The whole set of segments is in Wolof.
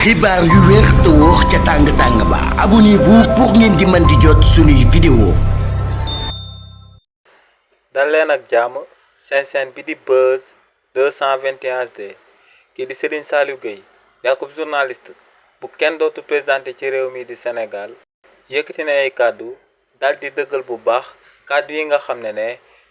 xibaar yu wér te wóor ca tàng ba abonnez-vous pour ngeen di mën di jot suñuy vidéo. dal leen ak jàmm seen chaîne bi di Buzz 221 HD kii di Serigne Saliou Gueye yakub journaliste bu kenn dootu présenté ci réew mi di Sénégal yëkkati na ay kàddu daal di dëggal bu baax kàddu yi nga xam ne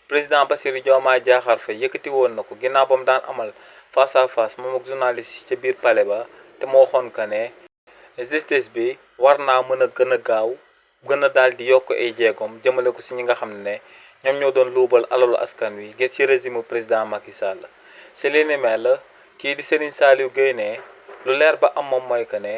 président Bassirou Diomaye Diakhar Faye yëkkati woon na ko ginnaaw ba mu daan amal face à face moom ak journaliste yi ca biir palais ba te moo waxoon que ne justice bi war naa mën a gën a gaaw gën a daal di yokk ay jéegoom jëmale ko si ñi nga xam ne ñoom ñoo doon luubal alalu askan wi gét ci régime président Macky Sall si li ni mel kii di Serigne Saliou Gueye ne lu leer ba am moom mooy que ne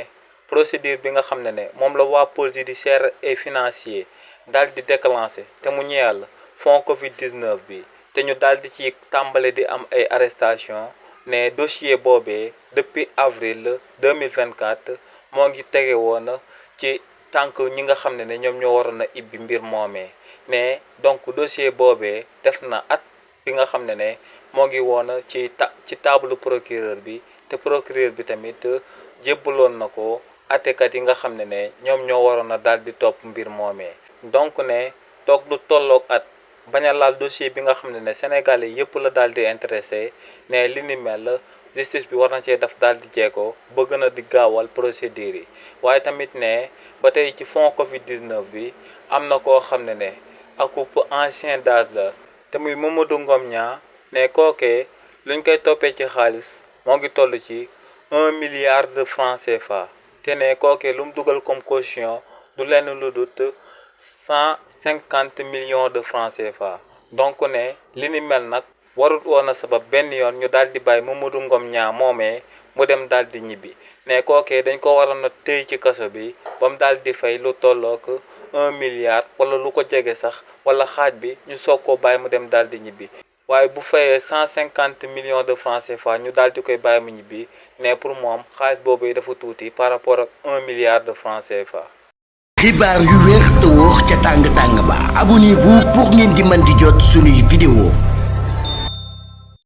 procédure bi nga xam ne moom la waa pôle judiciaire et financier daal di déclenché te mu ñeel fonds Covid 19 bi te ñu daal di ci tàmbale di am ay arrestation ne dossier boobee depuis avril 2024 moo ngi tege woon ci tànk ñi nga xam ne ñoom ñoo waroon a ibbi mbir moomee ne donc dossier boobee def na at bi nga xam ne moo ngi woon ci table procureur bi te procureur bi tamit jébbaloon na ko àttekat yi nga xam ne ñoom ñoo waroon a daal di topp mbir moomee donc ne toog lu tolloog at bañ a laal dossier bi nga xam ne Sénégalais yëpp la daal di intéressé ne li ni mel justice bi war na cee def daal di jeego ba gën a di gaawal procédure yi waaye tamit ne ba tey ci fonds Covid 19 bi am na koo xam ne akub ancien d'âge la te muy Mamadou Ngom Niang ne kookee luñ koy toppee ci xaalis moo ngi toll ci 1 milliard de francs CFA te ne kookee lu mu dugal comme caution du lenn lu dut 150 millions de francs CFA donc ne li ni mel nag warut woon a sabab benn yoon ñu daal di bàyyi Mamadou Ngom Niang moomee mu dem daal di ñibbi ne kookee dañ ko waroon a téy ci kaso bi ba mu daal di fay lu tollook 1 milliard wala lu ko jege sax wala xaaj bi ñu soog koo bàyyi mu dem daal di ñibbi waaye bu fayee 150 millions de francs CFA ñu daal di koy bàyyi mu ñibbi ne pour moom xaalis boobu dafa tuuti par rapport ak 1 milliard de francs CFA. xibaar yu wér te wóor ca tàng ba abonnez-vous pour ngeen di mën di jot suñuy vidéo.